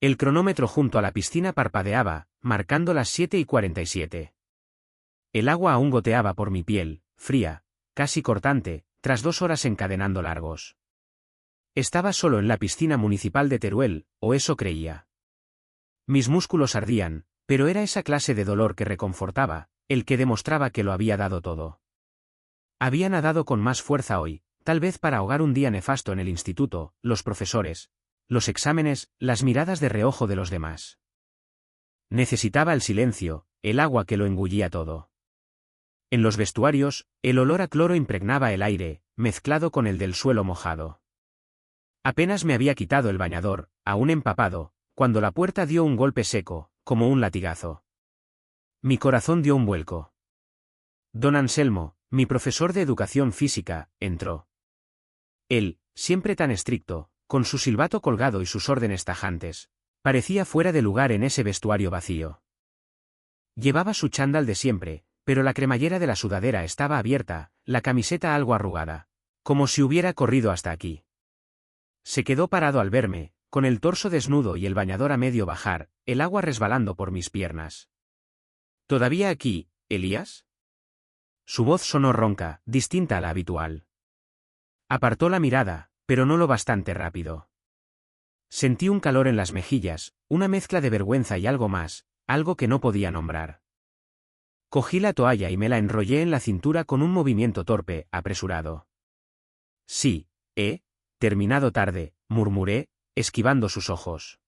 El cronómetro junto a la piscina parpadeaba, marcando las 7:47. El agua aún goteaba por mi piel, fría, casi cortante, tras 2 horas encadenando largos. Estaba solo en la piscina municipal de Teruel, o eso creía. Mis músculos ardían, pero era esa clase de dolor que reconfortaba, el que demostraba que lo había dado todo. Había nadado con más fuerza hoy, tal vez para ahogar un día nefasto en el instituto, los profesores, los exámenes, las miradas de reojo de los demás. Necesitaba el silencio, el agua que lo engullía todo. En los vestuarios, el olor a cloro impregnaba el aire, mezclado con el del suelo mojado. Apenas me había quitado el bañador, aún empapado, cuando la puerta dio un golpe seco, como un latigazo. Mi corazón dio un vuelco. Don Anselmo, mi profesor de educación física, entró. Él, siempre tan estricto, con su silbato colgado y sus órdenes tajantes, parecía fuera de lugar en ese vestuario vacío. Llevaba su chándal de siempre, pero la cremallera de la sudadera estaba abierta, la camiseta algo arrugada, como si hubiera corrido hasta aquí. Se quedó parado al verme, con el torso desnudo y el bañador a medio bajar, el agua resbalando por mis piernas. ¿Todavía aquí, Elías? Su voz sonó ronca, distinta a la habitual. Apartó la mirada, pero no lo bastante rápido. Sentí un calor en las mejillas, una mezcla de vergüenza y algo más, algo que no podía nombrar. Cogí la toalla y me la enrollé en la cintura con un movimiento torpe, apresurado. Sí, terminado tarde, murmuré, esquivando sus ojos.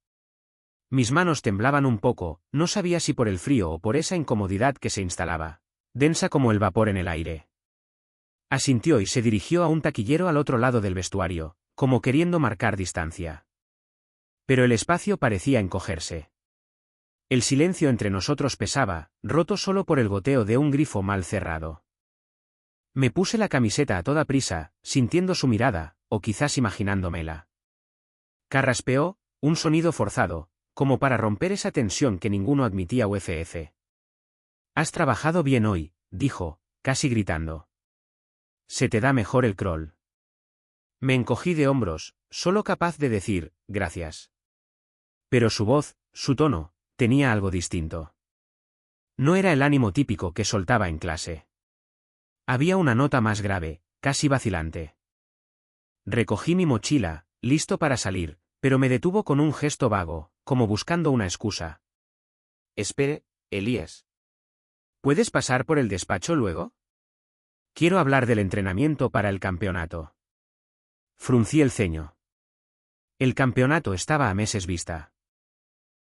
Mis manos temblaban un poco, no sabía si por el frío o por esa incomodidad que se instalaba, densa como el vapor en el aire. Asintió y se dirigió a un taquillero al otro lado del vestuario, como queriendo marcar distancia. Pero el espacio parecía encogerse. El silencio entre nosotros pesaba, roto solo por el goteo de un grifo mal cerrado. Me puse la camiseta a toda prisa, sintiendo su mirada, o quizás imaginándomela. Carraspeó, un sonido forzado, como para romper esa tensión que ninguno admitía UFF. «Has trabajado bien hoy», dijo, casi gritando. «Se te da mejor el crawl». Me encogí de hombros, solo capaz de decir, «gracias». Pero su voz, su tono, tenía algo distinto. No era el ánimo típico que soltaba en clase. Había una nota más grave, casi vacilante. Recogí mi mochila, listo para salir, pero me detuvo con un gesto vago, como buscando una excusa. «Espere, Elías. ¿Puedes pasar por el despacho luego? Quiero hablar del entrenamiento para el campeonato». Fruncí el ceño. El campeonato estaba a meses vista.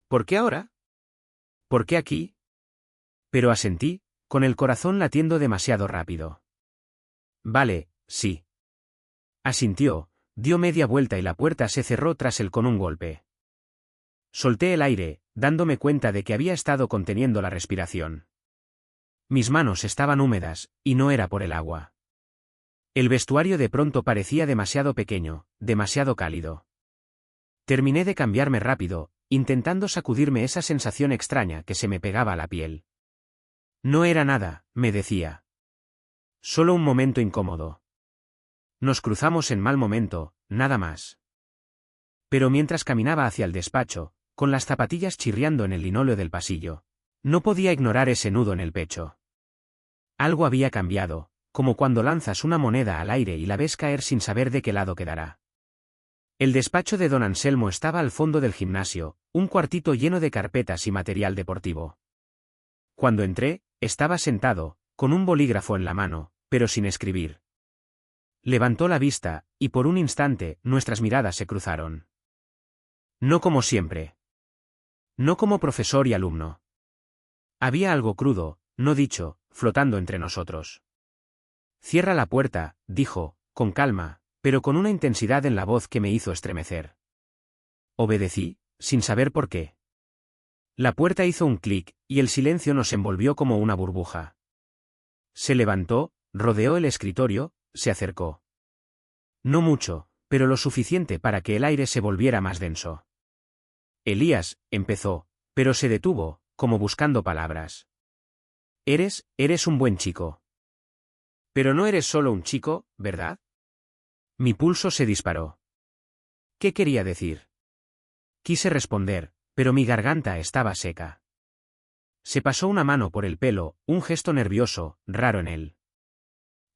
¿Por qué ahora? ¿Por qué aquí? Pero asentí, con el corazón latiendo demasiado rápido. Vale, sí. Asintió, dio media vuelta y la puerta se cerró tras él con un golpe. Solté el aire, dándome cuenta de que había estado conteniendo la respiración. Mis manos estaban húmedas, y no era por el agua. El vestuario de pronto parecía demasiado pequeño, demasiado cálido. Terminé de cambiarme rápido, intentando sacudirme esa sensación extraña que se me pegaba a la piel. No era nada, me decía. Solo un momento incómodo. Nos cruzamos en mal momento, nada más. Pero mientras caminaba hacia el despacho, con las zapatillas chirriando en el linóleo del pasillo, no podía ignorar ese nudo en el pecho. Algo había cambiado, como cuando lanzas una moneda al aire y la ves caer sin saber de qué lado quedará. El despacho de don Anselmo estaba al fondo del gimnasio, un cuartito lleno de carpetas y material deportivo. Cuando entré, estaba sentado, con un bolígrafo en la mano, pero sin escribir. Levantó la vista, y por un instante, nuestras miradas se cruzaron. No como siempre. No como profesor y alumno. Había algo crudo, no dicho, flotando entre nosotros. Cierra la puerta, dijo, con calma, pero con una intensidad en la voz que me hizo estremecer. Obedecí, sin saber por qué. La puerta hizo un clic, y el silencio nos envolvió como una burbuja. Se levantó, rodeó el escritorio, se acercó. No mucho, pero lo suficiente para que el aire se volviera más denso. Elías, empezó, pero se detuvo, como buscando palabras. Eres un buen chico. Pero no eres solo un chico, ¿verdad? Mi pulso se disparó. ¿Qué quería decir? Quise responder, pero mi garganta estaba seca. Se pasó una mano por el pelo, un gesto nervioso, raro en él.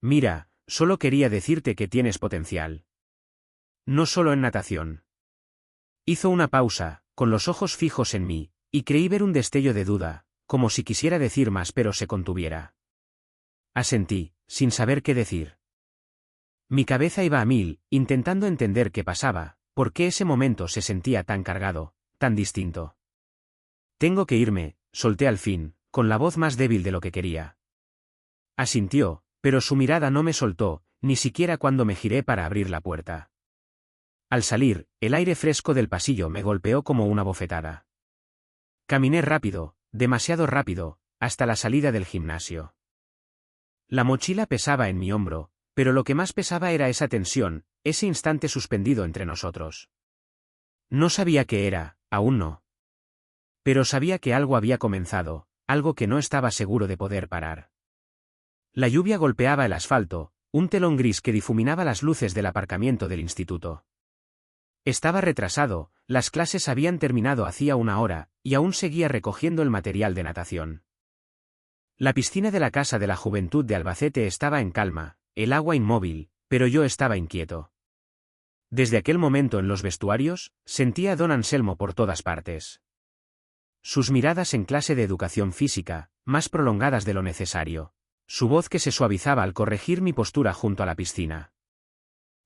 Mira, solo quería decirte que tienes potencial. No solo en natación. Hizo una pausa, con los ojos fijos en mí, y creí ver un destello de duda, como si quisiera decir más pero se contuviera. Asentí, sin saber qué decir. Mi cabeza iba a mil, intentando entender qué pasaba, por qué ese momento se sentía tan cargado, tan distinto. Tengo que irme, solté al fin, con la voz más débil de lo que quería. Asintió, pero su mirada no me soltó, ni siquiera cuando me giré para abrir la puerta. Al salir, el aire fresco del pasillo me golpeó como una bofetada. Caminé rápido, demasiado rápido, hasta la salida del gimnasio. La mochila pesaba en mi hombro, pero lo que más pesaba era esa tensión, ese instante suspendido entre nosotros. No sabía qué era, aún no. Pero sabía que algo había comenzado, algo que no estaba seguro de poder parar. La lluvia golpeaba el asfalto, un telón gris que difuminaba las luces del aparcamiento del instituto. Estaba retrasado, las clases habían terminado hacía una hora, y aún seguía recogiendo el material de natación. La piscina de la Casa de la Juventud de Albacete estaba en calma, el agua inmóvil, pero yo estaba inquieto. Desde aquel momento en los vestuarios, sentía a don Anselmo por todas partes. Sus miradas en clase de educación física, más prolongadas de lo necesario. Su voz que se suavizaba al corregir mi postura junto a la piscina.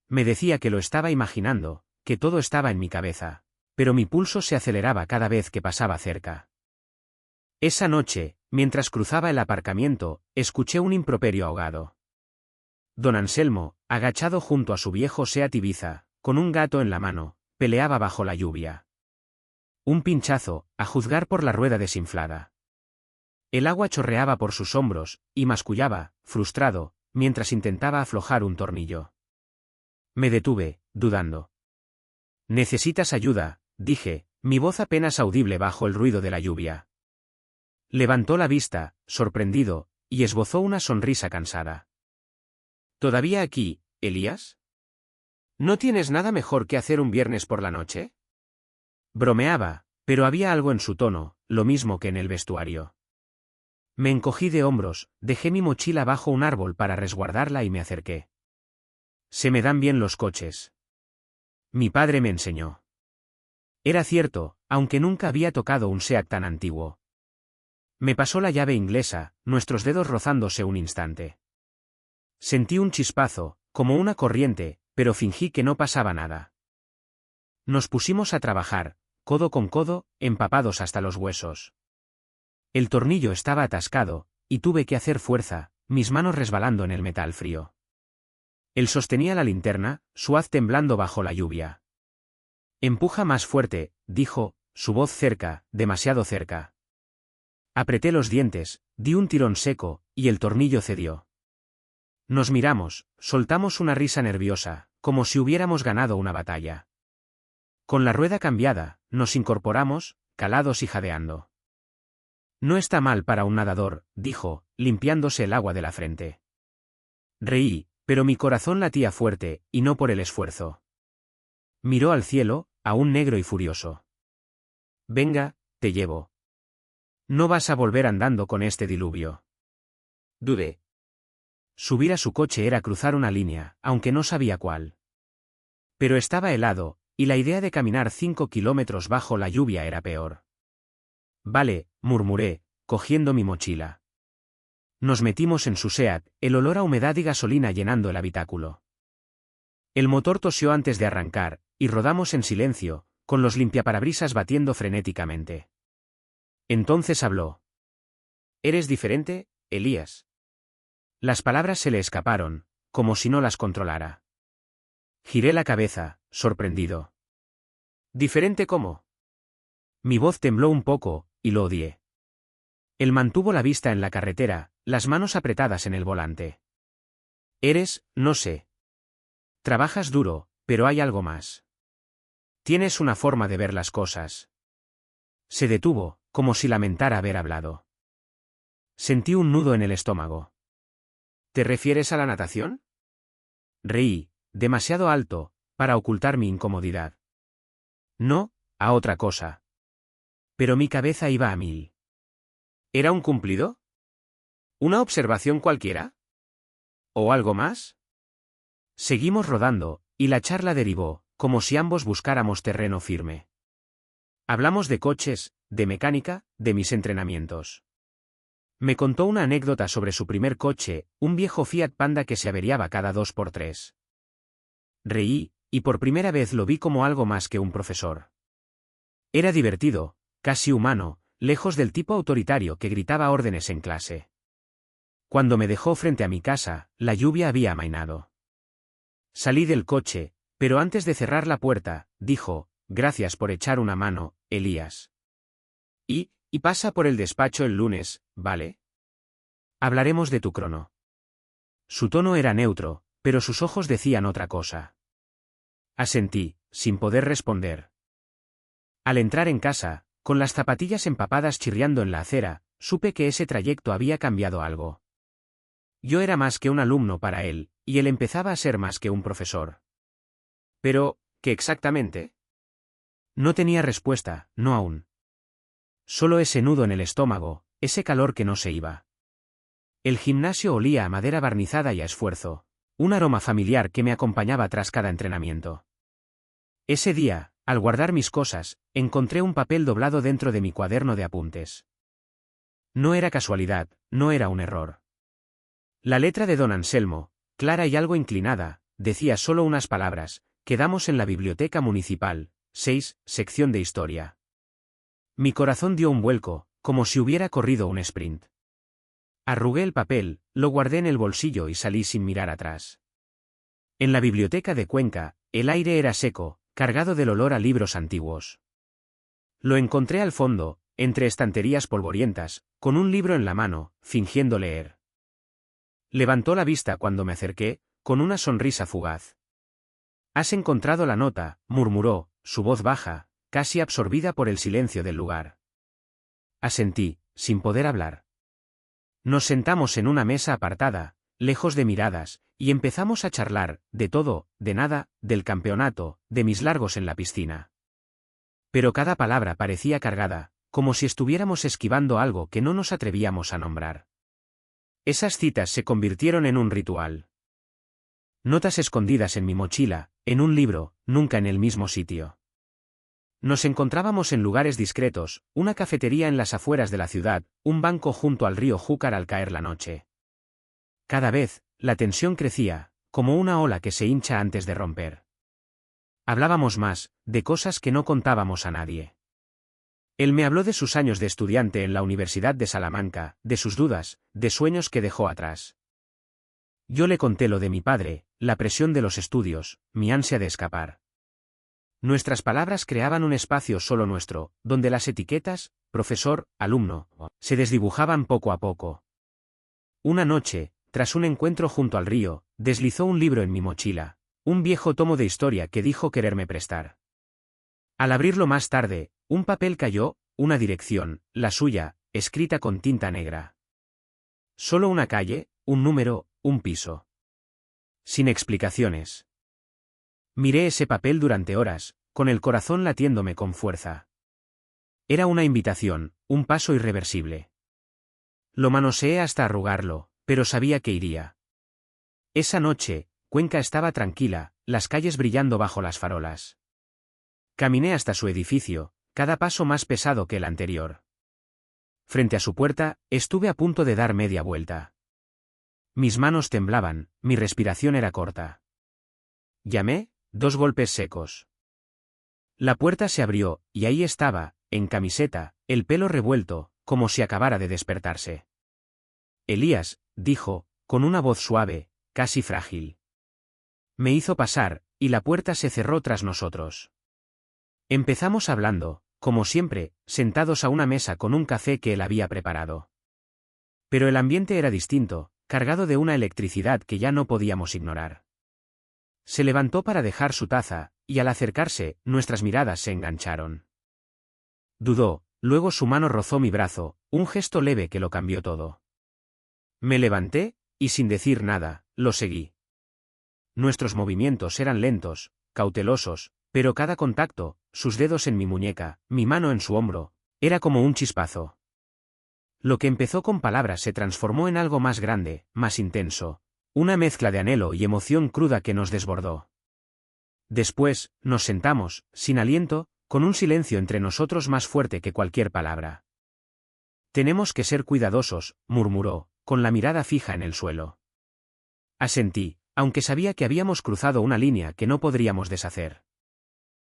Me decía que lo estaba imaginando, que todo estaba en mi cabeza, pero mi pulso se aceleraba cada vez que pasaba cerca. Esa noche, mientras cruzaba el aparcamiento, escuché un improperio ahogado. Don Anselmo, agachado junto a su viejo Seat Ibiza, con un gato en la mano, peleaba bajo la lluvia. Un pinchazo, a juzgar por la rueda desinflada. El agua chorreaba por sus hombros, y mascullaba, frustrado, mientras intentaba aflojar un tornillo. Me detuve, dudando. «Necesitas ayuda», dije, mi voz apenas audible bajo el ruido de la lluvia. Levantó la vista, sorprendido, y esbozó una sonrisa cansada. «¿Todavía aquí, Elías? ¿No tienes nada mejor que hacer un viernes por la noche?» Bromeaba, pero había algo en su tono, lo mismo que en el vestuario. Me encogí de hombros, dejé mi mochila bajo un árbol para resguardarla y me acerqué. Se me dan bien los coches. Mi padre me enseñó. Era cierto, aunque nunca había tocado un Seat tan antiguo. Me pasó la llave inglesa, nuestros dedos rozándose un instante. Sentí un chispazo, como una corriente, pero fingí que no pasaba nada. Nos pusimos a trabajar, codo con codo, empapados hasta los huesos. El tornillo estaba atascado, y tuve que hacer fuerza, mis manos resbalando en el metal frío. Él sostenía la linterna, su haz temblando bajo la lluvia. «Empuja más fuerte», dijo, su voz cerca, demasiado cerca. Apreté los dientes, di un tirón seco, y el tornillo cedió. Nos miramos, soltamos una risa nerviosa, como si hubiéramos ganado una batalla. Con la rueda cambiada, nos incorporamos, calados y jadeando. «No está mal para un nadador», dijo, limpiándose el agua de la frente. Reí, pero mi corazón latía fuerte, y no por el esfuerzo. Miró al cielo, aún negro y furioso. «Venga, te llevo. No vas a volver andando con este diluvio». Dudé. Subir a su coche era cruzar una línea, aunque no sabía cuál. Pero estaba helado, y la idea de caminar 5 kilómetros bajo la lluvia era peor. «Vale», murmuré, cogiendo mi mochila. Nos metimos en su Seat, el olor a humedad y gasolina llenando el habitáculo. El motor tosió antes de arrancar, y rodamos en silencio, con los limpiaparabrisas batiendo frenéticamente. Entonces habló. «¿Eres diferente, Elías?» Las palabras se le escaparon, como si no las controlara. Giré la cabeza, sorprendido. «¿Diferente cómo?» Mi voz tembló un poco, y lo odié. Él mantuvo la vista en la carretera, las manos apretadas en el volante. «Eres, no sé. Trabajas duro, pero hay algo más. Tienes una forma de ver las cosas». Se detuvo, como si lamentara haber hablado. Sentí un nudo en el estómago. «¿Te refieres a la natación?» Reí, demasiado alto, para ocultar mi incomodidad. «No, a otra cosa». Pero mi cabeza iba a mil. ¿Era un cumplido? ¿Una observación cualquiera? ¿O algo más? Seguimos rodando, y la charla derivó, como si ambos buscáramos terreno firme. Hablamos de coches, de mecánica, de mis entrenamientos. Me contó una anécdota sobre su primer coche, un viejo Fiat Panda que se averiaba cada 2 por 3. Reí, y por primera vez lo vi como algo más que un profesor. Era divertido, casi humano, lejos del tipo autoritario que gritaba órdenes en clase. Cuando me dejó frente a mi casa, la lluvia había amainado. Salí del coche, pero antes de cerrar la puerta, dijo, «Gracias por echar una mano, Elías. Y pasa por el despacho el lunes, ¿vale? Hablaremos de tu crono». Su tono era neutro, pero sus ojos decían otra cosa. Asentí, sin poder responder. Al entrar en casa, con las zapatillas empapadas chirriando en la acera, supe que ese trayecto había cambiado algo. Yo era más que un alumno para él, y él empezaba a ser más que un profesor. Pero, ¿qué exactamente? No tenía respuesta, no aún. Solo ese nudo en el estómago, ese calor que no se iba. El gimnasio olía a madera barnizada y a esfuerzo, un aroma familiar que me acompañaba tras cada entrenamiento. Ese día, al guardar mis cosas, encontré un papel doblado dentro de mi cuaderno de apuntes. No era casualidad, no era un error. La letra de don Anselmo, clara y algo inclinada, decía solo unas palabras: «Quedamos en la biblioteca municipal, 6, sección de historia». Mi corazón dio un vuelco, como si hubiera corrido un sprint. Arrugué el papel, lo guardé en el bolsillo y salí sin mirar atrás. En la biblioteca de Cuenca, el aire era seco, cargado del olor a libros antiguos. Lo encontré al fondo, entre estanterías polvorientas, con un libro en la mano, fingiendo leer. Levantó la vista cuando me acerqué, con una sonrisa fugaz. «Has encontrado la nota», murmuró, su voz baja, casi absorbida por el silencio del lugar. Asentí, sin poder hablar. Nos sentamos en una mesa apartada, lejos de miradas, y empezamos a charlar, de todo, de nada, del campeonato, de mis largos en la piscina. Pero cada palabra parecía cargada, como si estuviéramos esquivando algo que no nos atrevíamos a nombrar. Esas citas se convirtieron en un ritual. Notas escondidas en mi mochila, en un libro, nunca en el mismo sitio. Nos encontrábamos en lugares discretos, una cafetería en las afueras de la ciudad, un banco junto al río Júcar al caer la noche. Cada vez, la tensión crecía, como una ola que se hincha antes de romper. Hablábamos más, de cosas que no contábamos a nadie. Él me habló de sus años de estudiante en la Universidad de Salamanca, de sus dudas, de sueños que dejó atrás. Yo le conté lo de mi padre, la presión de los estudios, mi ansia de escapar. Nuestras palabras creaban un espacio solo nuestro, donde las etiquetas, profesor, alumno, se desdibujaban poco a poco. Una noche, tras un encuentro junto al río, deslizó un libro en mi mochila, un viejo tomo de historia que dijo quererme prestar. Al abrirlo más tarde, un papel cayó, una dirección, la suya, escrita con tinta negra. Solo una calle, un número, un piso. Sin explicaciones. Miré ese papel durante horas, con el corazón latiéndome con fuerza. Era una invitación, un paso irreversible. Lo manoseé hasta arrugarlo, pero sabía que iría. Esa noche, Cuenca estaba tranquila, las calles brillando bajo las farolas. Caminé hasta su edificio, cada paso más pesado que el anterior. Frente a su puerta, estuve a punto de dar media vuelta. Mis manos temblaban, mi respiración era corta. Llamé, 2 golpes secos. La puerta se abrió, y ahí estaba, en camiseta, el pelo revuelto, como si acabara de despertarse. «Elías», dijo, con una voz suave, casi frágil. Me hizo pasar, y la puerta se cerró tras nosotros. Empezamos hablando, como siempre, sentados a una mesa con un café que él había preparado. Pero el ambiente era distinto, cargado de una electricidad que ya no podíamos ignorar. Se levantó para dejar su taza, y al acercarse, nuestras miradas se engancharon. Dudó, luego su mano rozó mi brazo, un gesto leve que lo cambió todo. Me levanté, y sin decir nada, lo seguí. Nuestros movimientos eran lentos, cautelosos, pero cada contacto, sus dedos en mi muñeca, mi mano en su hombro, Era como un chispazo. Lo que empezó con palabras se transformó en algo más grande, más intenso, una mezcla de anhelo y emoción cruda que nos desbordó. Después, nos sentamos, sin aliento, con un silencio entre nosotros más fuerte que cualquier palabra. Tenemos que ser cuidadosos, murmuró, con la mirada fija en el suelo. Asentí, aunque sabía que habíamos cruzado una línea que no podríamos deshacer.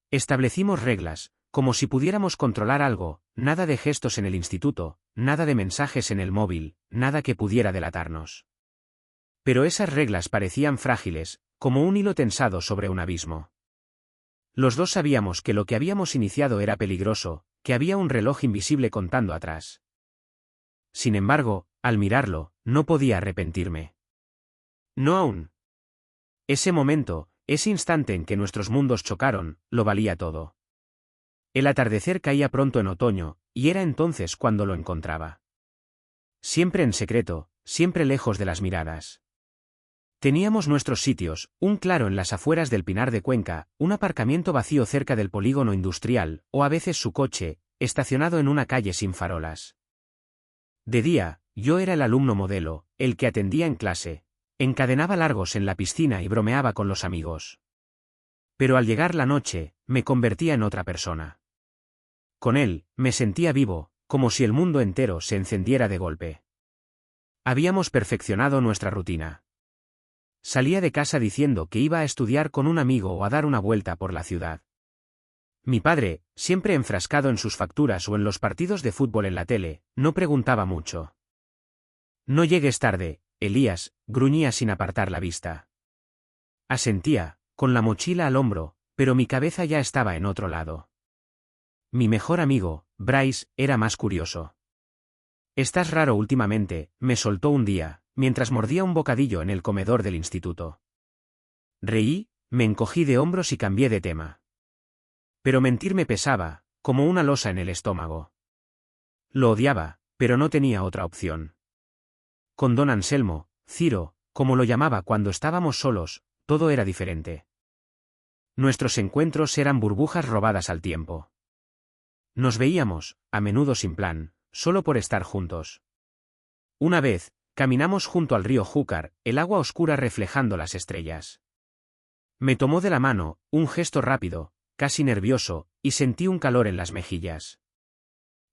Establecimos reglas, como si pudiéramos controlar algo, nada de gestos en el instituto, nada de mensajes en el móvil, nada que pudiera delatarnos. Pero esas reglas parecían frágiles, como un hilo tensado sobre un abismo. Los dos sabíamos que lo que habíamos iniciado era peligroso, que había un reloj invisible contando atrás. Sin embargo, al mirarlo, no podía arrepentirme. No aún. Ese momento, ese instante en que nuestros mundos chocaron, lo valía todo. El atardecer caía pronto en otoño, y era entonces cuando lo encontraba. Siempre en secreto, siempre lejos de las miradas. Teníamos nuestros sitios, un claro en las afueras del Pinar de Cuenca, un aparcamiento vacío cerca del polígono industrial, o a veces su coche, estacionado en una calle sin farolas. De día, yo era el alumno modelo, el que atendía en clase, encadenaba largos en la piscina y bromeaba con los amigos. Pero al llegar la noche, me convertía en otra persona. Con él, me sentía vivo, como si el mundo entero se encendiera de golpe. Habíamos perfeccionado nuestra rutina. Salía de casa diciendo que iba a estudiar con un amigo o a dar una vuelta por la ciudad. Mi padre, siempre enfrascado en sus facturas o en los partidos de fútbol en la tele, no preguntaba mucho. No llegues tarde, Elías, gruñía sin apartar la vista. Asentía, con la mochila al hombro, pero mi cabeza ya estaba en otro lado. Mi mejor amigo, Bryce, era más curioso. Estás raro últimamente, me soltó un día, mientras mordía un bocadillo en el comedor del instituto. Reí, me encogí de hombros y cambié de tema. Pero mentir me pesaba, como una losa en el estómago. Lo odiaba, pero no tenía otra opción. Con don Anselmo, Ciro, como lo llamaba cuando estábamos solos, todo era diferente. Nuestros encuentros eran burbujas robadas al tiempo. Nos veíamos, a menudo sin plan, solo por estar juntos. Una vez, caminamos junto al río Júcar, el agua oscura reflejando las estrellas. Me tomó de la mano, un gesto rápido, casi nervioso, y sentí un calor en las mejillas.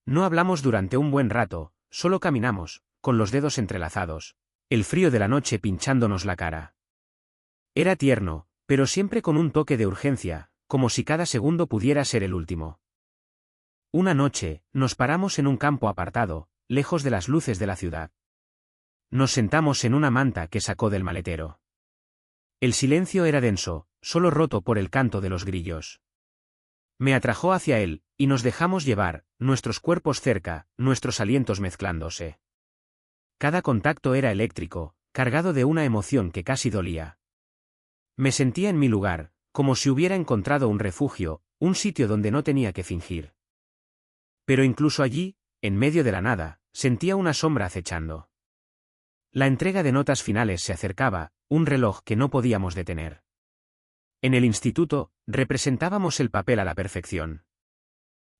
No hablamos durante un buen rato, solo caminamos, con los dedos entrelazados, el frío de la noche pinchándonos la cara. Era tierno, pero siempre con un toque de urgencia, como si cada segundo pudiera ser el último. Una noche, nos paramos en un campo apartado, lejos de las luces de la ciudad. Nos sentamos en una manta que sacó del maletero. El silencio era denso, solo roto por el canto de los grillos. Me atrajo hacia él, y nos dejamos llevar, nuestros cuerpos cerca, nuestros alientos mezclándose. Cada contacto era eléctrico, cargado de una emoción que casi dolía. Me sentía en mi lugar, como si hubiera encontrado un refugio, un sitio donde no tenía que fingir. Pero incluso allí, en medio de la nada, sentía una sombra acechando. La entrega de notas finales se acercaba, un reloj que no podíamos detener. En el instituto, representábamos el papel a la perfección.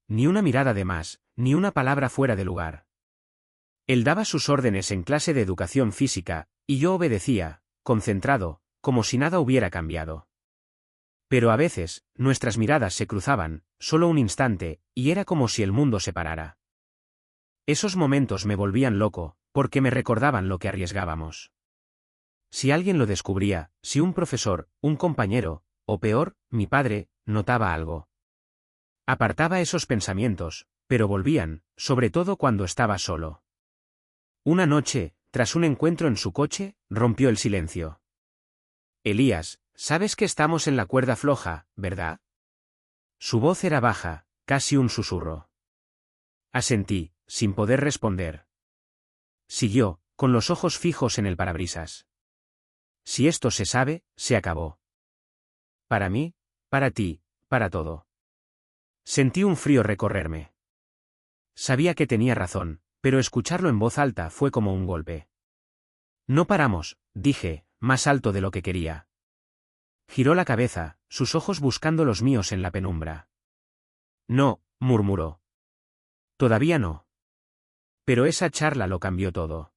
Ni una mirada de más, ni una palabra fuera de lugar. Él daba sus órdenes en clase de educación física, y yo obedecía, concentrado, como si nada hubiera cambiado. Pero a veces, nuestras miradas se cruzaban, solo un instante, y era como si el mundo se parara. Esos momentos me volvían loco, porque me recordaban lo que arriesgábamos. Si alguien lo descubría, si un profesor, un compañero, o peor, mi padre, notaba algo. Apartaba esos pensamientos, pero volvían, sobre todo cuando estaba solo. Una noche, tras un encuentro en su coche, rompió el silencio. Elías, sabes que estamos en la cuerda floja, ¿verdad? Su voz era baja, casi un susurro. Asentí, sin poder responder. Siguió, con los ojos fijos en el parabrisas. Si esto se sabe, se acabó. Para mí, para ti, para todo. Sentí un frío recorrerme. Sabía que tenía razón, pero escucharlo en voz alta fue como un golpe. No paramos, dije, más alto de lo que quería. Giró la cabeza, sus ojos buscando los míos en la penumbra. No, murmuró. Todavía no. Pero esa charla lo cambió todo.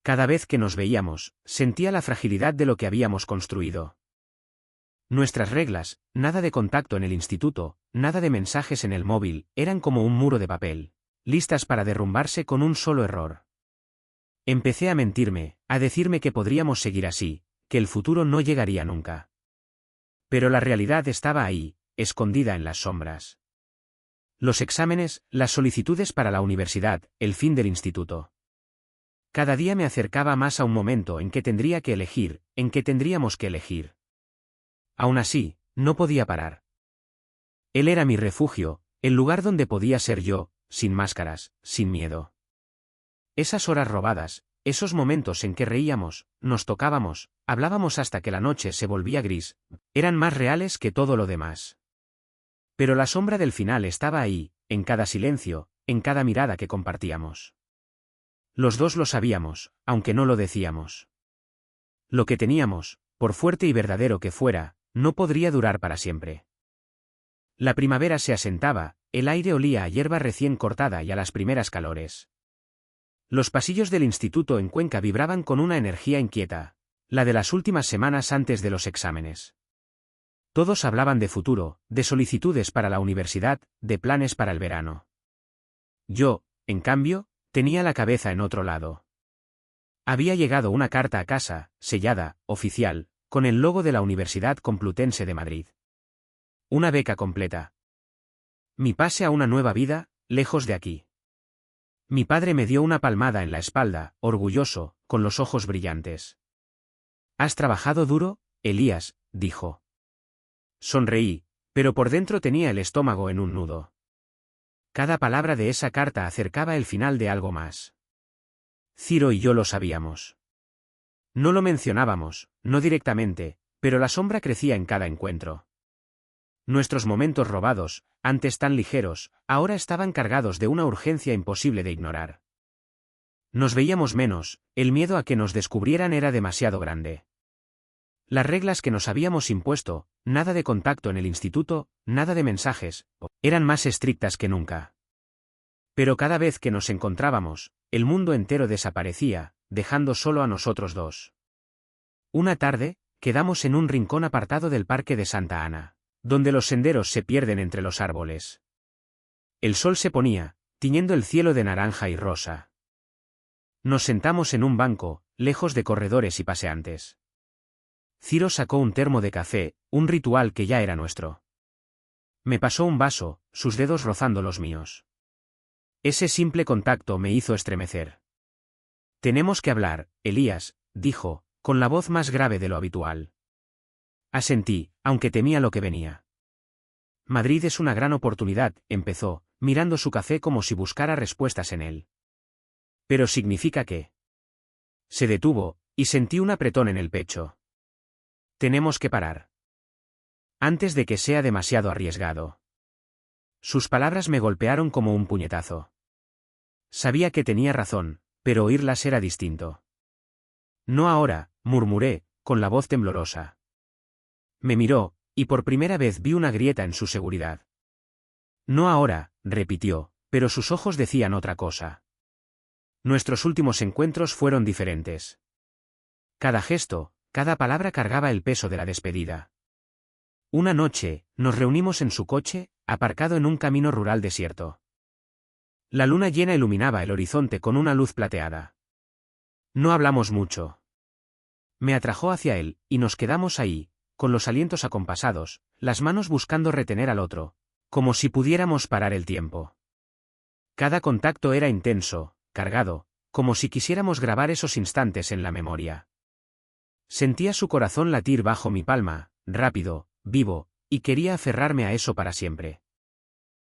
Cada vez que nos veíamos, sentía la fragilidad de lo que habíamos construido. Nuestras reglas, nada de contacto en el instituto, nada de mensajes en el móvil, eran como un muro de papel, listas para derrumbarse con un solo error. Empecé a mentirme, a decirme que podríamos seguir así, que el futuro no llegaría nunca. Pero la realidad estaba ahí, escondida en las sombras. Los exámenes, las solicitudes para la universidad, el fin del instituto. Cada día me acercaba más a un momento en que tendría que elegir, en que tendríamos que elegir. Aún así, no podía parar. Él era mi refugio, el lugar donde podía ser yo, sin máscaras, sin miedo. Esas horas robadas, esos momentos en que reíamos, nos tocábamos, hablábamos hasta que la noche se volvía gris, eran más reales que todo lo demás. Pero la sombra del final estaba ahí, en cada silencio, en cada mirada que compartíamos. Los dos lo sabíamos, aunque no lo decíamos. Lo que teníamos, por fuerte y verdadero que fuera, no podría durar para siempre. La primavera se asentaba, el aire olía a hierba recién cortada y a las primeras calores. Los pasillos del instituto en Cuenca vibraban con una energía inquieta, la de las últimas semanas antes de los exámenes. Todos hablaban de futuro, de solicitudes para la universidad, de planes para el verano. Yo, en cambio, tenía la cabeza en otro lado. Había llegado una carta a casa, sellada, oficial, con el logo de la Universidad Complutense de Madrid. Una beca completa. Mi pase a una nueva vida, lejos de aquí. Mi padre me dio una palmada en la espalda, orgulloso, con los ojos brillantes. «¿Has trabajado duro, Elías?», dijo. Sonreí, pero por dentro tenía el estómago en un nudo. Cada palabra de esa carta acercaba el final de algo más. Ciro y yo lo sabíamos. No lo mencionábamos, no directamente, pero la sombra crecía en cada encuentro. Nuestros momentos robados, antes tan ligeros, ahora estaban cargados de una urgencia imposible de ignorar. Nos veíamos menos, el miedo a que nos descubrieran era demasiado grande. Las reglas que nos habíamos impuesto, nada de contacto en el instituto, nada de mensajes, eran más estrictas que nunca. Pero cada vez que nos encontrábamos, el mundo entero desaparecía, dejando solo a nosotros dos. Una tarde, quedamos en un rincón apartado del Parque de Santa Ana, donde los senderos se pierden entre los árboles. El sol se ponía, tiñendo el cielo de naranja y rosa. Nos sentamos en un banco, lejos de corredores y paseantes. Ciro sacó un termo de café, un ritual que ya era nuestro. Me pasó un vaso, sus dedos rozando los míos. Ese simple contacto me hizo estremecer. «Tenemos que hablar, Elías», dijo, con la voz más grave de lo habitual. Asentí, aunque temía lo que venía. «Madrid es una gran oportunidad», empezó, mirando su café como si buscara respuestas en él. «¿Pero significa qué?». Se detuvo, y sentí un apretón en el pecho. «Tenemos que parar. Antes de que sea demasiado arriesgado». Sus palabras me golpearon como un puñetazo. Sabía que tenía razón, pero oírlas era distinto. «No ahora», murmuré, con la voz temblorosa. Me miró, y por primera vez vi una grieta en su seguridad. «No ahora», repitió, pero sus ojos decían otra cosa. Nuestros últimos encuentros fueron diferentes. Cada gesto, cada palabra cargaba el peso de la despedida. Una noche, nos reunimos en su coche, aparcado en un camino rural desierto. La luna llena iluminaba el horizonte con una luz plateada. No hablamos mucho. Me atrajo hacia él, y nos quedamos ahí, con los alientos acompasados, las manos buscando retener al otro, como si pudiéramos parar el tiempo. Cada contacto era intenso, cargado, como si quisiéramos grabar esos instantes en la memoria. Sentía su corazón latir bajo mi palma, rápido, vivo, y quería aferrarme a eso para siempre.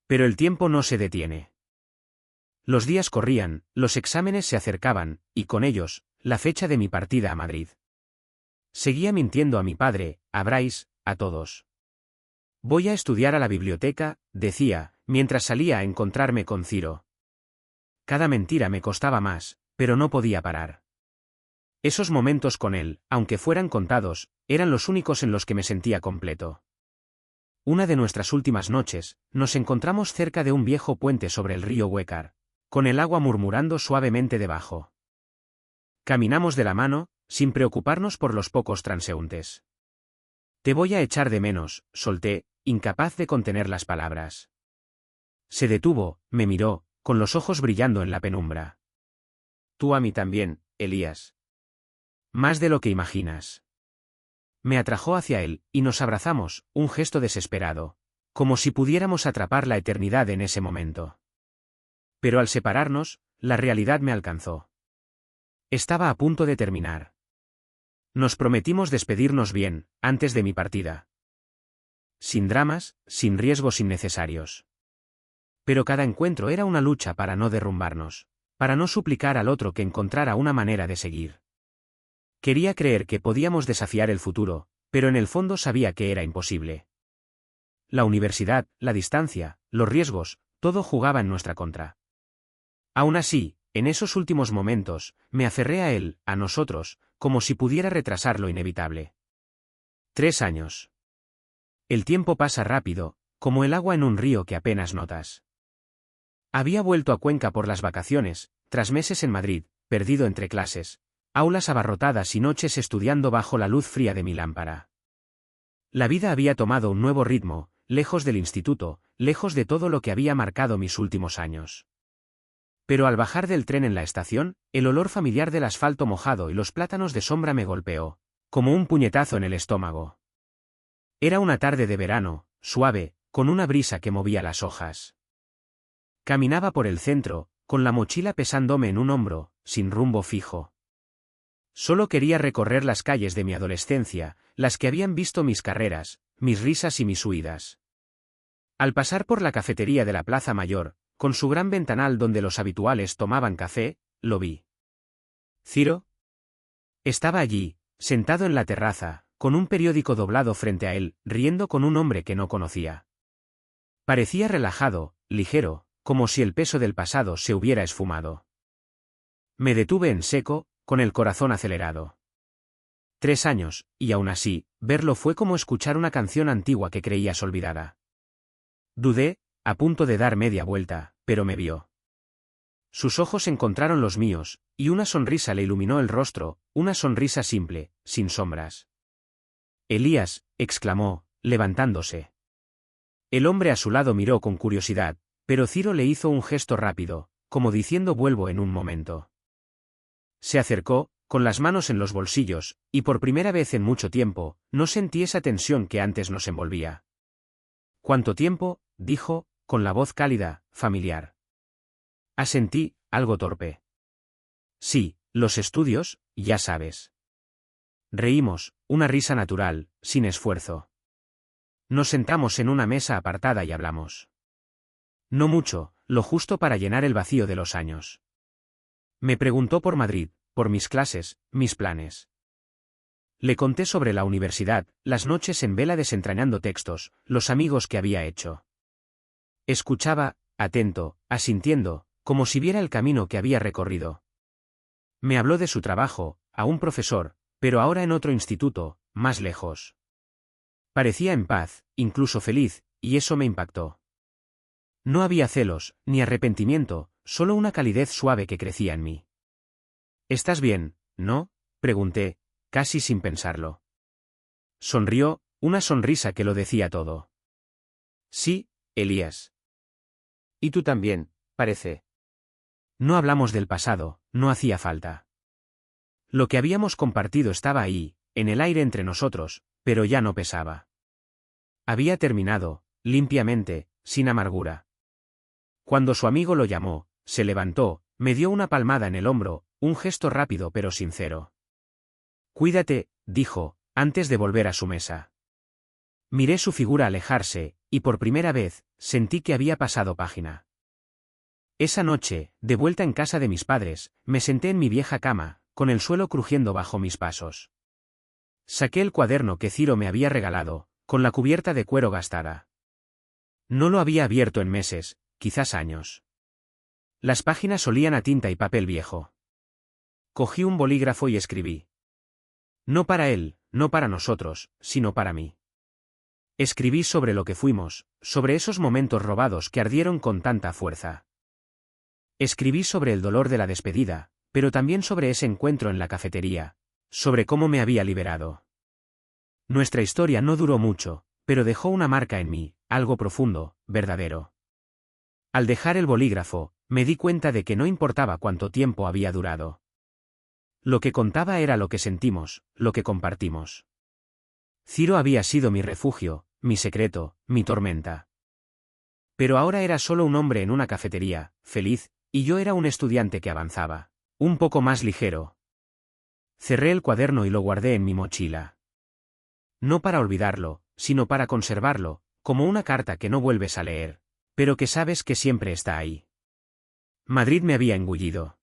Pero el tiempo no se detiene. Los días corrían, los exámenes se acercaban, y con ellos, la fecha de mi partida a Madrid. Seguía mintiendo a mi padre, a Bryce, a todos. «Voy a estudiar a la biblioteca», decía, mientras salía a encontrarme con Ciro. Cada mentira me costaba más, pero no podía parar. Esos momentos con él, aunque fueran contados, eran los únicos en los que me sentía completo. una de nuestras últimas noches, nos encontramos cerca de un viejo puente sobre el río Huecar, con el agua murmurando suavemente debajo. Caminamos de la mano, sin preocuparnos por los pocos transeúntes. Te voy a echar de menos, solté, incapaz de contener las palabras. Se detuvo, me miró, con los ojos brillando en la penumbra. Tú a mí también, Elías. Más de lo que imaginas. Me atrajo hacia él, y nos abrazamos, un gesto desesperado, como si pudiéramos atrapar la eternidad en ese momento. Pero al separarnos, la realidad me alcanzó. Estaba a punto de terminar. Nos prometimos despedirnos bien, antes de mi partida. Sin dramas, sin riesgos innecesarios. Pero cada encuentro era una lucha para no derrumbarnos, para no suplicar al otro que encontrara una manera de seguir. Quería creer que podíamos desafiar el futuro, pero en el fondo sabía que era imposible. La universidad, la distancia, los riesgos, todo jugaba en nuestra contra. Aún así, en esos últimos momentos, me aferré a él, a nosotros, como si pudiera retrasar lo inevitable. 3 años. El tiempo pasa rápido, como el agua en un río que apenas notas. Había vuelto a Cuenca por las vacaciones, tras meses en Madrid, perdido entre clases, aulas abarrotadas y noches estudiando bajo la luz fría de mi lámpara. La vida había tomado un nuevo ritmo, lejos del instituto, lejos de todo lo que había marcado mis últimos años. Pero al bajar del tren en la estación, el olor familiar del asfalto mojado y los plátanos de sombra me golpeó, como un puñetazo en el estómago. Era una tarde de verano, suave, con una brisa que movía las hojas. Caminaba por el centro, con la mochila pesándome en un hombro, sin rumbo fijo. Solo quería recorrer las calles de mi adolescencia, las que habían visto mis carreras, mis risas y mis huidas. Al pasar por la cafetería de la Plaza Mayor, con su gran ventanal donde los habituales tomaban café, lo vi. ¿Ciro? Estaba allí, sentado en la terraza, con un periódico doblado frente a él, riendo con un hombre que no conocía. Parecía relajado, ligero, como si el peso del pasado se hubiera esfumado. Me detuve en seco, con el corazón acelerado. 3 años, y aún así, verlo fue como escuchar una canción antigua que creías olvidada. Dudé, a punto de dar media vuelta, pero me vio. Sus ojos encontraron los míos, y una sonrisa le iluminó el rostro, una sonrisa simple, sin sombras. Elías, exclamó, levantándose. El hombre a su lado miró con curiosidad, pero Ciro le hizo un gesto rápido, como diciendo vuelvo en un momento. Se acercó, con las manos en los bolsillos, y por primera vez en mucho tiempo, no sentí esa tensión que antes nos envolvía. ¿Cuánto tiempo?, dijo, con la voz cálida, familiar. Asentí, algo torpe. Sí, los estudios, ya sabes. Reímos, una risa natural, sin esfuerzo. Nos sentamos en una mesa apartada y hablamos. No mucho, lo justo para llenar el vacío de los años. Me preguntó por Madrid, por mis clases, mis planes. Le conté sobre la universidad, las noches en vela desentrañando textos, los amigos que había hecho. Escuchaba, atento, asintiendo, como si viera el camino que había recorrido. Me habló de su trabajo, a un profesor, pero ahora en otro instituto, más lejos. Parecía en paz, incluso feliz, y eso me impactó. No había celos, ni arrepentimiento, solo una calidez suave que crecía en mí. ¿Estás bien, no?, pregunté, casi sin pensarlo. Sonrió, una sonrisa que lo decía todo. Sí, Elías. Y tú también, parece. No hablamos del pasado, no hacía falta. Lo que habíamos compartido estaba ahí, en el aire entre nosotros, pero ya no pesaba. Había terminado, limpiamente, sin amargura. Cuando su amigo lo llamó, se levantó, me dio una palmada en el hombro, un gesto rápido pero sincero. Cuídate, dijo, antes de volver a su mesa. Miré su figura alejarse, y por primera vez, sentí que había pasado página. Esa noche, de vuelta en casa de mis padres, me senté en mi vieja cama, con el suelo crujiendo bajo mis pasos. Saqué el cuaderno que Ciro me había regalado, con la cubierta de cuero gastada. No lo había abierto en meses, quizás años. Las páginas olían a tinta y papel viejo. Cogí un bolígrafo y escribí. No para él, no para nosotros, sino para mí. Escribí sobre lo que fuimos, sobre esos momentos robados que ardieron con tanta fuerza. Escribí sobre el dolor de la despedida, pero también sobre ese encuentro en la cafetería, sobre cómo me había liberado. Nuestra historia no duró mucho, pero dejó una marca en mí, algo profundo, verdadero. Al dejar el bolígrafo, me di cuenta de que no importaba cuánto tiempo había durado. Lo que contaba era lo que sentimos, lo que compartimos. Ciro había sido mi refugio, mi secreto, mi tormenta. Pero ahora era solo un hombre en una cafetería, feliz, y yo era un estudiante que avanzaba, un poco más ligero. Cerré el cuaderno y lo guardé en mi mochila. No para olvidarlo, sino para conservarlo, como una carta que no vuelves a leer, pero que sabes que siempre está ahí. Madrid me había engullido.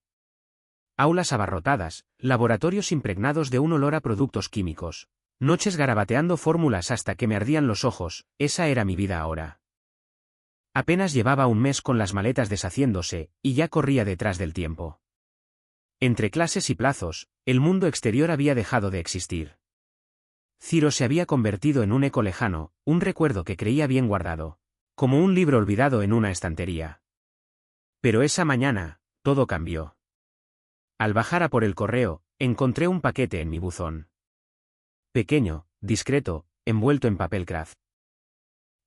Aulas abarrotadas, laboratorios impregnados de un olor a productos químicos, noches garabateando fórmulas hasta que me ardían los ojos, esa era mi vida ahora. Apenas llevaba un mes con las maletas deshaciéndose, y ya corría detrás del tiempo. Entre clases y plazos, el mundo exterior había dejado de existir. Ciro se había convertido en un eco lejano, un recuerdo que creía bien guardado, como un libro olvidado en una estantería. Pero esa mañana, todo cambió. Al bajar a por el correo, encontré un paquete en mi buzón. Pequeño, discreto, envuelto en papel craft.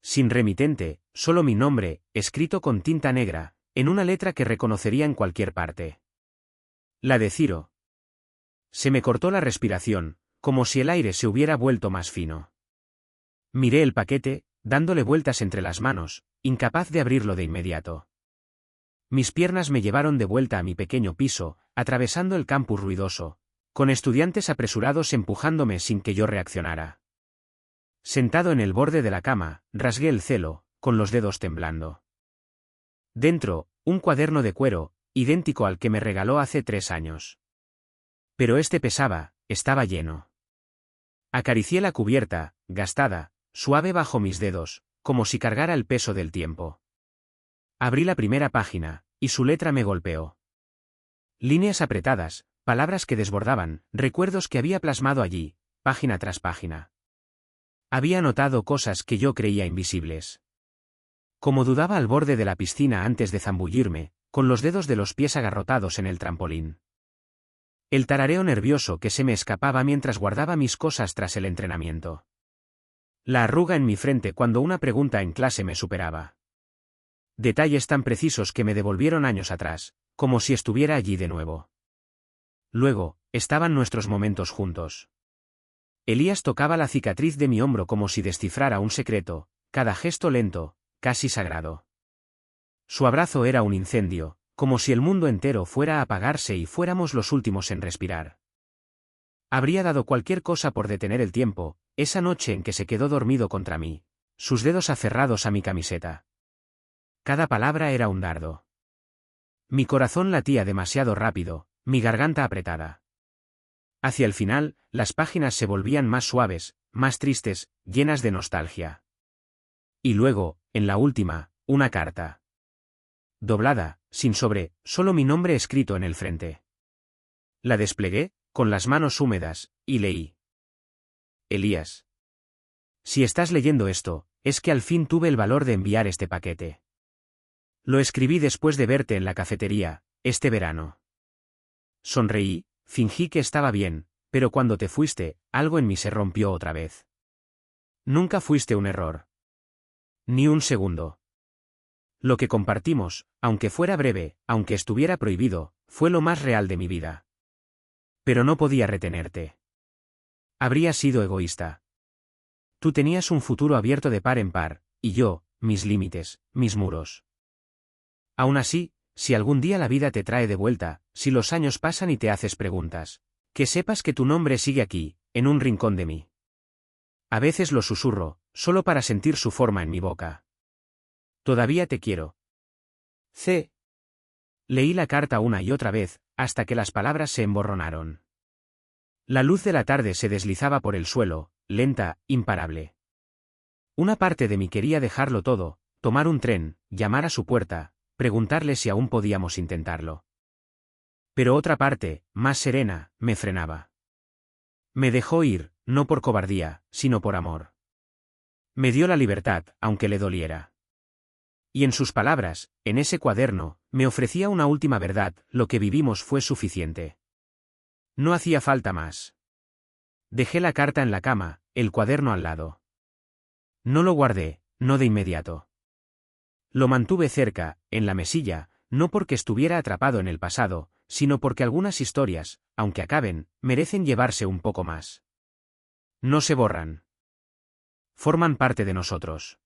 Sin remitente, solo mi nombre, escrito con tinta negra, en una letra que reconocería en cualquier parte. La de Ciro. Se me cortó la respiración, como si el aire se hubiera vuelto más fino. Miré el paquete, dándole vueltas entre las manos, incapaz de abrirlo de inmediato. Mis piernas me llevaron de vuelta a mi pequeño piso, atravesando el campus ruidoso, con estudiantes apresurados empujándome sin que yo reaccionara. Sentado en el borde de la cama, rasgué el celo, con los dedos temblando. Dentro, un cuaderno de cuero, idéntico al que me regaló hace 3 años. Pero este pesaba, estaba lleno. Acaricié la cubierta, gastada, suave bajo mis dedos, como si cargara el peso del tiempo. Abrí la primera página, y su letra me golpeó. Líneas apretadas, palabras que desbordaban, recuerdos que había plasmado allí, página tras página. Había notado cosas que yo creía invisibles. Como dudaba al borde de la piscina antes de zambullirme, con los dedos de los pies agarrotados en el trampolín. El tarareo nervioso que se me escapaba mientras guardaba mis cosas tras el entrenamiento. La arruga en mi frente cuando una pregunta en clase me superaba. Detalles tan precisos que me devolvieron años atrás, como si estuviera allí de nuevo. Luego, estaban nuestros momentos juntos. Elías tocaba la cicatriz de mi hombro como si descifrara un secreto, cada gesto lento, casi sagrado. Su abrazo era un incendio, como si el mundo entero fuera a apagarse y fuéramos los últimos en respirar. Habría dado cualquier cosa por detener el tiempo, esa noche en que se quedó dormido contra mí, sus dedos aferrados a mi camiseta. Cada palabra era un dardo. Mi corazón latía demasiado rápido, mi garganta apretada. Hacia el final, las páginas se volvían más suaves, más tristes, llenas de nostalgia. Y luego, en la última, una carta. Doblada, sin sobre, solo mi nombre escrito en el frente. La desplegué, con las manos húmedas, y leí. Elías. Si estás leyendo esto, es que al fin tuve el valor de enviar este paquete. Lo escribí después de verte en la cafetería, este verano. Sonreí, fingí que estaba bien, pero cuando te fuiste, algo en mí se rompió otra vez. Nunca fuiste un error. Ni un segundo. Lo que compartimos, aunque fuera breve, aunque estuviera prohibido, fue lo más real de mi vida. Pero no podía retenerte. Habría sido egoísta. Tú tenías un futuro abierto de par en par, y yo, mis límites, mis muros. Aún así, si algún día la vida te trae de vuelta, si los años pasan y te haces preguntas, que sepas que tu nombre sigue aquí, en un rincón de mí. A veces lo susurro, solo para sentir su forma en mi boca. Todavía te quiero. C. Leí la carta una y otra vez, hasta que las palabras se emborronaron. La luz de la tarde se deslizaba por el suelo, lenta, imparable. Una parte de mí quería dejarlo todo, tomar un tren, llamar a su puerta, preguntarle si aún podíamos intentarlo. Pero otra parte, más serena, me frenaba. Me dejó ir, no por cobardía, sino por amor. Me dio la libertad, aunque le doliera. Y en sus palabras, en ese cuaderno, me ofrecía una última verdad: lo que vivimos fue suficiente. No hacía falta más. Dejé la carta en la cama, el cuaderno al lado. No lo guardé, no de inmediato. Lo mantuve cerca, en la mesilla, no porque estuviera atrapado en el pasado, sino porque algunas historias, aunque acaben, merecen llevarse un poco más. No se borran. Forman parte de nosotros.